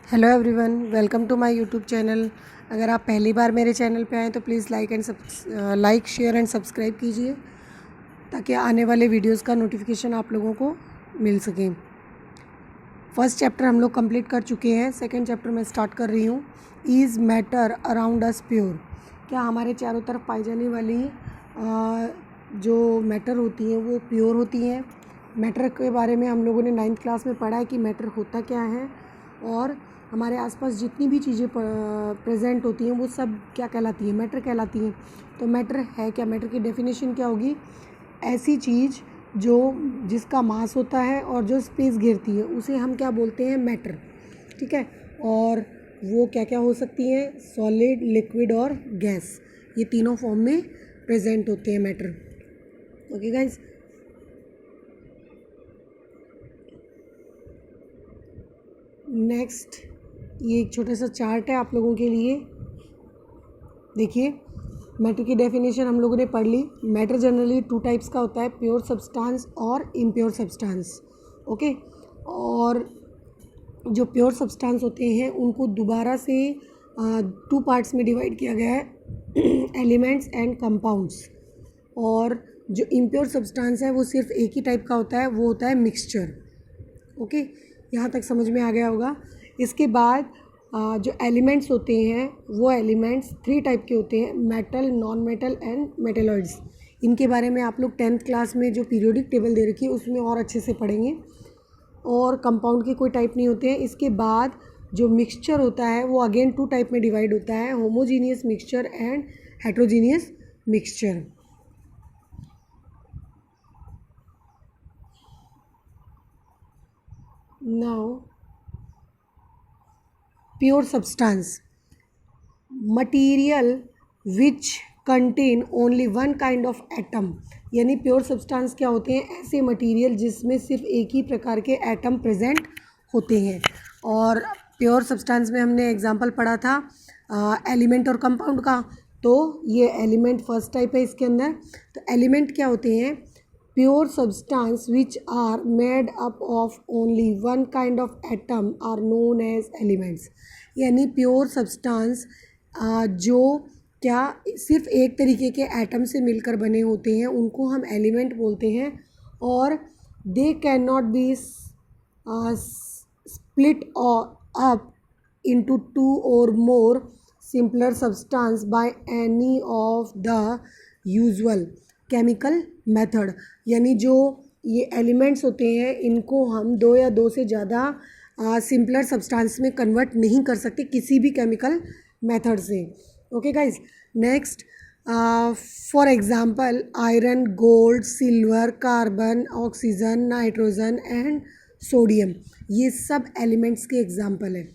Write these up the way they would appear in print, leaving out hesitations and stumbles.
Hello everyone, welcome to my YouTube channel. अगर आप पहली बार मेरे चैनल पे आएँ तो please like share and subscribe कीजिए ताकि आने वाले वीडियोस का नोटिफिकेशन आप लोगों को मिल सके। फर्स्ट चैप्टर हम लोग कंप्लीट कर चुके हैं, सेकंड चैप्टर मैं स्टार्ट कर रही हूँ। Is matter around us pure? क्या हमारे चारों तरफ पाई जाने वाली जो मैटर होती हैं वो प्योर होती हैं? मैटर के बारे में हम लोगों ने 9th क्लास में पढ़ा है कि मैटर होता क्या है, और हमारे आसपास जितनी भी चीज़ें प्रेजेंट होती हैं वो सब क्या कहलाती हैं? मैटर कहलाती हैं। तो मैटर है क्या? मैटर की डेफिनेशन क्या होगी? ऐसी चीज़ जो जिसका मास होता है और जो स्पेस घेरती है उसे हम क्या बोलते हैं? मैटर। ठीक है। और वो क्या क्या हो सकती हैं? सॉलिड, लिक्विड और गैस। ये तीनों फॉर्म में प्रेजेंट होते हैं मैटर। ओके गाइज, नेक्स्ट ये एक छोटा सा चार्ट है आप लोगों के लिए। देखिए, मैटर की डेफिनेशन हम लोगों ने पढ़ ली। मैटर जनरली 2 टाइप्स का होता है, प्योर सब्सटेंस और इम्प्योर सब्सटेंस। ओके। और जो प्योर सब्सटेंस होते हैं उनको दोबारा से 2 पार्ट्स में डिवाइड किया गया है, एलिमेंट्स एंड कंपाउंड्स। और जो इम्प्योर सब्सटेंस है वो सिर्फ एक ही टाइप का होता है, वो होता है मिक्सचर। ओके, यहाँ तक समझ में आ गया होगा। इसके बाद जो एलिमेंट्स होते हैं वो एलिमेंट्स 3 टाइप के होते हैं, metal, non metal and metalloids. इनके बारे में आप लोग 10th क्लास में जो पीरियोडिक टेबल दे रखी है उसमें और अच्छे से पढ़ेंगे। और कंपाउंड के कोई टाइप नहीं होते हैं। इसके बाद जो मिक्सचर होता है वो अगेन 2 टाइप में डिवाइड होता है, homogeneous mixture and heterogeneous mixture. Now pure substance, material which contain only one kind of atom. यानी प्योर सब्सटेंस क्या होते हैं? ऐसे मटेरियल जिसमें सिर्फ एक ही प्रकार के एटम प्रेजेंट होते हैं। और प्योर सब्सटेंस में हमने एग्जांपल पढ़ा था एलिमेंट और कंपाउंड का। तो ये एलिमेंट फर्स्ट टाइप है इसके अंदर। तो एलिमेंट क्या होते हैं? Pure substance which are made up of only one kind of atom are known as elements. यानी प्योर सब्सटेंस जो क्या सिर्फ एक तरीके के एटम से मिलकर बने होते हैं उनको हम एलिमेंट बोलते हैं। और they can not be split up into 2 or more simpler substance by any of the usual chemical method। यानी जो ये एलिमेंट्स होते हैं इनको हम 2 या 2 से ज़्यादा सिंपलर सब्सटेंस में कन्वर्ट नहीं कर सकते किसी भी केमिकल मेथड से। Okay guys, next for example iron, gold, silver, carbon, oxygen, nitrogen and sodium, ये सब एलिमेंट्स के एग्जांपल हैं।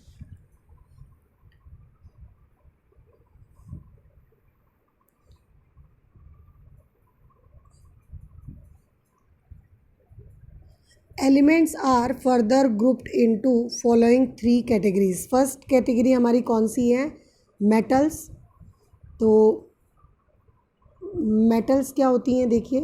Elements are further grouped into following 3 categories. First category हमारी कौन सी है? मेटल्स। तो मेटल्स क्या होती हैं? देखिए,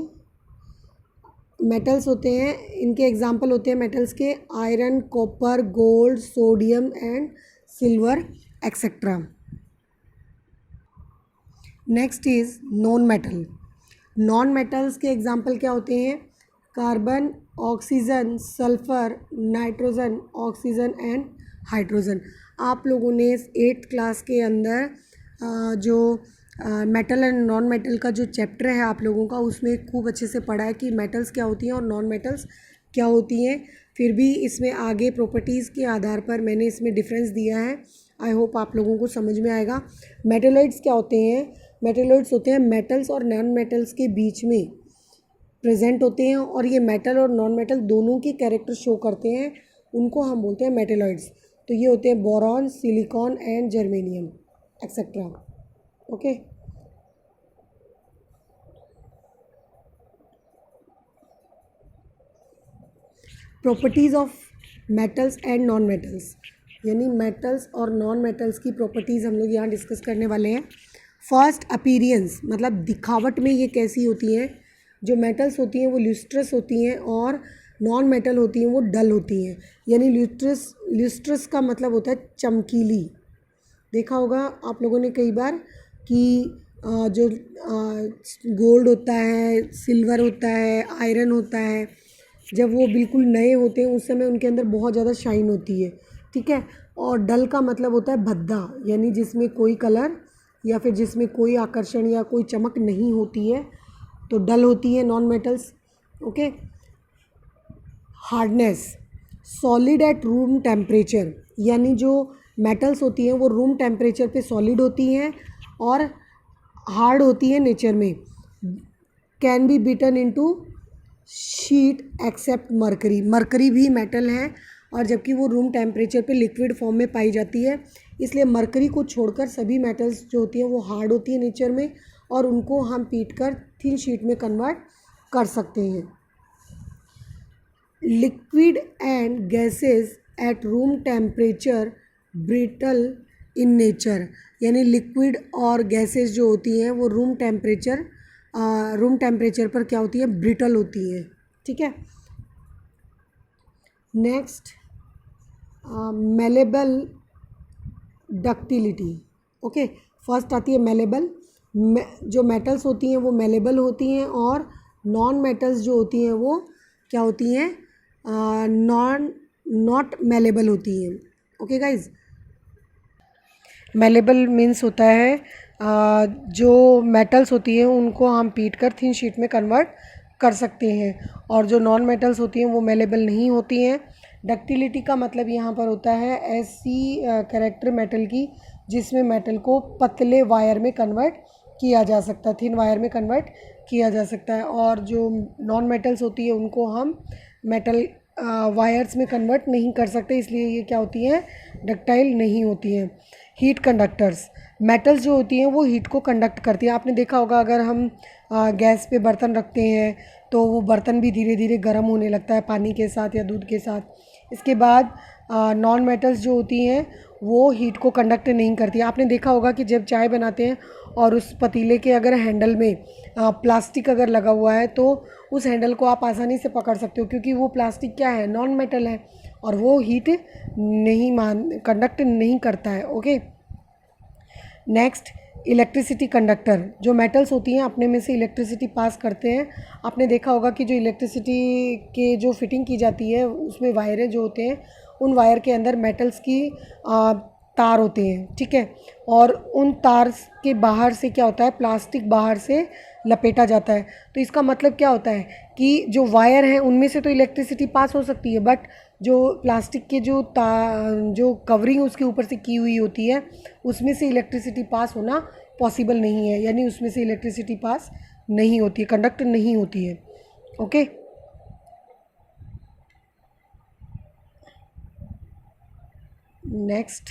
मेटल्स होते हैं, इनके एग्जांपल होते हैं मेटल्स के iron, copper, gold, sodium and silver etcetera. Next is non metal. Non metals के एग्जांपल क्या होते हैं? Carbon, oxygen, sulphur, nitrogen, oxygen and hydrogen. आप लोगों ने 8th क्लास के अंदर जो मेटल एंड नॉन मेटल का जो चैप्टर है आप लोगों का उसमें खूब अच्छे से पढ़ा है कि मेटल्स क्या होती हैं और नॉन मेटल्स क्या होती हैं। फिर भी इसमें आगे प्रॉपर्टीज़ के आधार पर मैंने इसमें डिफरेंस दिया है। आई होप आप लोगों को समझ में आएगा। मेटेलॉइड्स क्या होते हैं? मेटेलॉइड्स होते हैं मेटल्स और नॉन मेटल्स के बीच में प्रेजेंट होते हैं, और ये मेटल और नॉन मेटल दोनों के कैरेक्टर शो करते हैं, उनको हम बोलते हैं मेटेलॉइड्स। तो ये होते हैं boron, silicon and germanium etcetera. Okay, properties of metals and non metals, यानी मेटल्स और नॉन मेटल्स की प्रॉपर्टीज़ हम लोग यहाँ डिस्कस करने वाले हैं। फर्स्ट, अपीरियंस, मतलब दिखावट में ये कैसी होती हैं? जो मेटल्स होती हैं वो ल्यूस्ट्रस होती हैं और नॉन मेटल होती हैं वो डल होती हैं। यानी ल्यूस्ट्रस का मतलब होता है चमकीली। देखा होगा आप लोगों ने कई बार कि जो गोल्ड होता है, सिल्वर होता है, आयरन होता है, जब वो बिल्कुल नए होते हैं उस समय उनके अंदर बहुत ज़्यादा शाइन होती है, ठीक है। और डल का मतलब होता है भद्दा, यानी जिसमें कोई कलर या फिर जिसमें कोई आकर्षण या कोई चमक नहीं होती है, तो डल होती है non metals. Okay. Hardness, solid at room temperature, यानी जो मेटल्स होती हैं वो रूम टेम्परेचर पे सॉलिड होती हैं और हार्ड होती है नेचर में। Can be beaten into sheet except mercury, mercury भी मेटल है और जबकि वो रूम टेम्परेचर पे लिक्विड फॉर्म में पाई जाती है, इसलिए मरकरी को छोड़कर सभी मेटल्स जो होती हैं वो हार्ड होती है नेचर में और उनको हम पीट कर थिन शीट में कन्वर्ट कर सकते हैं। Liquid and gases at room temperature brittle in nature, यानी लिक्विड और गैसेस जो होती हैं वो रूम टेम्परेचर पर क्या होती है, ब्रिटल होती है, ठीक है। Next, malleable ductility. Okay, first आती है मेलेबल। जो मेटल्स होती हैं वो मेलेबल होती हैं और नॉन मेटल्स जो होती हैं वो क्या होती हैं, नॉट मेलेबल होती हैं। ओके गाइज, मेलेबल मीन्स होता है जो मेटल्स होती हैं उनको हम पीट कर थिन शीट में कन्वर्ट कर सकते हैं और जो नॉन मेटल्स होती हैं वो मेलेबल नहीं होती हैं। डक्टिलिटी का मतलब यहाँ पर होता है ऐसी कैरेक्टर मेटल की जिसमें मेटल को पतले वायर में कन्वर्ट किया जा सकता है, थिन वायर में कन्वर्ट किया जा सकता है। और जो नॉन मेटल्स होती है उनको हम मेटल वायर्स में कन्वर्ट नहीं कर सकते, इसलिए ये क्या होती हैं, डक्टाइल नहीं होती हैं। हीट कंडक्टर्स, मेटल्स जो होती हैं वो हीट को कंडक्ट करती हैं। आपने देखा होगा अगर हम गैस पे बर्तन रखते हैं तो वो बर्तन भी धीरे धीरे गर्म होने लगता है पानी के साथ या दूध के साथ। इसके बाद नॉन मेटल्स जो होती हैं वो हीट को कंडक्ट नहीं करती। आपने देखा होगा कि जब चाय बनाते हैं और उस पतीले के अगर हैंडल में प्लास्टिक अगर लगा हुआ है तो उस हैंडल को आप आसानी से पकड़ सकते हो क्योंकि वो प्लास्टिक क्या है, नॉन मेटल है और वो हीट कंडक्ट नहीं करता है। ओके। नेक्स्ट, इलेक्ट्रिसिटी कंडक्टर, जो मेटल्स होती हैं अपने में से इलेक्ट्रिसिटी पास करते हैं। आपने देखा होगा कि जो इलेक्ट्रिसिटी के जो फिटिंग की जाती है उसमें वायरें जो होते हैं उन वायर के अंदर मेटल्स की तार होते हैं, ठीक है। और उन तार के बाहर से क्या होता है, प्लास्टिक बाहर से लपेटा जाता है। तो इसका मतलब क्या होता है कि जो वायर हैं उनमें से तो इलेक्ट्रिसिटी पास हो सकती है बट जो प्लास्टिक के जो कवरिंग उसके ऊपर से की हुई होती है उसमें से इलेक्ट्रिसिटी पास होना पॉसिबल नहीं है, यानी उसमें से इलेक्ट्रिसिटी पास नहीं होती है, कंडक्ट नहीं होती है। ओके। नेक्स्ट,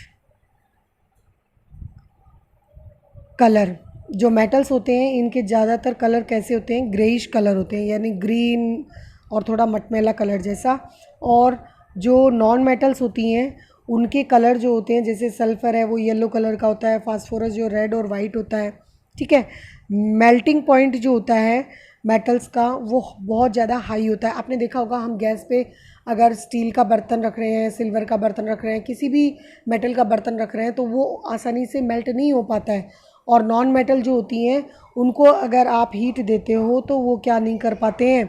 कलर, जो मेटल्स होते हैं इनके ज़्यादातर कलर कैसे होते हैं, ग्रेइश कलर होते हैं, यानी ग्रीन और थोड़ा मटमैला कलर जैसा। और जो नॉन मेटल्स होती हैं उनके कलर जो होते हैं, जैसे सल्फ़र है वो येलो कलर का होता है, फास्फोरस जो रेड और वाइट होता है, ठीक है। मेल्टिंग पॉइंट जो होता है मेटल्स का वो बहुत ज़्यादा हाई होता है। आपने देखा होगा हम गैस पे अगर स्टील का बर्तन रख रहे हैं, सिल्वर का बर्तन रख रहे हैं, किसी भी मेटल का बर्तन रख रहे हैं तो वो आसानी से मेल्ट नहीं हो पाता है। और नॉन मेटल जो होती हैं उनको अगर आप हीट देते हो तो वो क्या नहीं कर पाते हैं,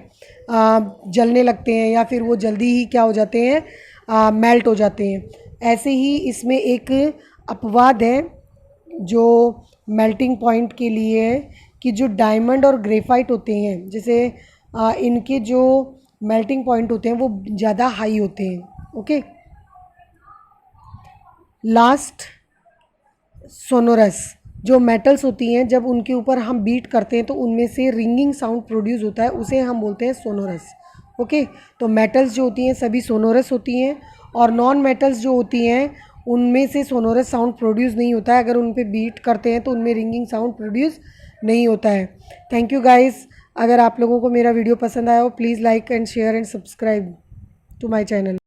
जलने लगते हैं या फिर वो जल्दी ही क्या हो जाते हैं, मेल्ट हो जाते हैं। ऐसे ही इसमें एक अपवाद है जो मेल्टिंग पॉइंट के लिए है कि जो डायमंड और ग्रेफाइट होते हैं, जैसे इनके जो मेल्टिंग पॉइंट होते हैं वो ज़्यादा हाई होते हैं। ओके। लास्ट, सोनोरस, जो मेटल्स होती हैं जब उनके ऊपर हम बीट करते हैं तो उनमें से रिंगिंग साउंड प्रोड्यूस होता है, उसे हम बोलते हैं सोनोरस। ओके। तो मेटल्स जो होती हैं सभी सोनोरस होती हैं और नॉन मेटल्स जो होती हैं उनमें से सोनोरस साउंड प्रोड्यूस नहीं होता है, अगर उन पे बीट करते हैं तो उनमें रिंगिंग साउंड प्रोड्यूस नहीं होता है। Thank you guys. अगर आप लोगों को मेरा वीडियो पसंद आया हो please like and share and subscribe to my channel.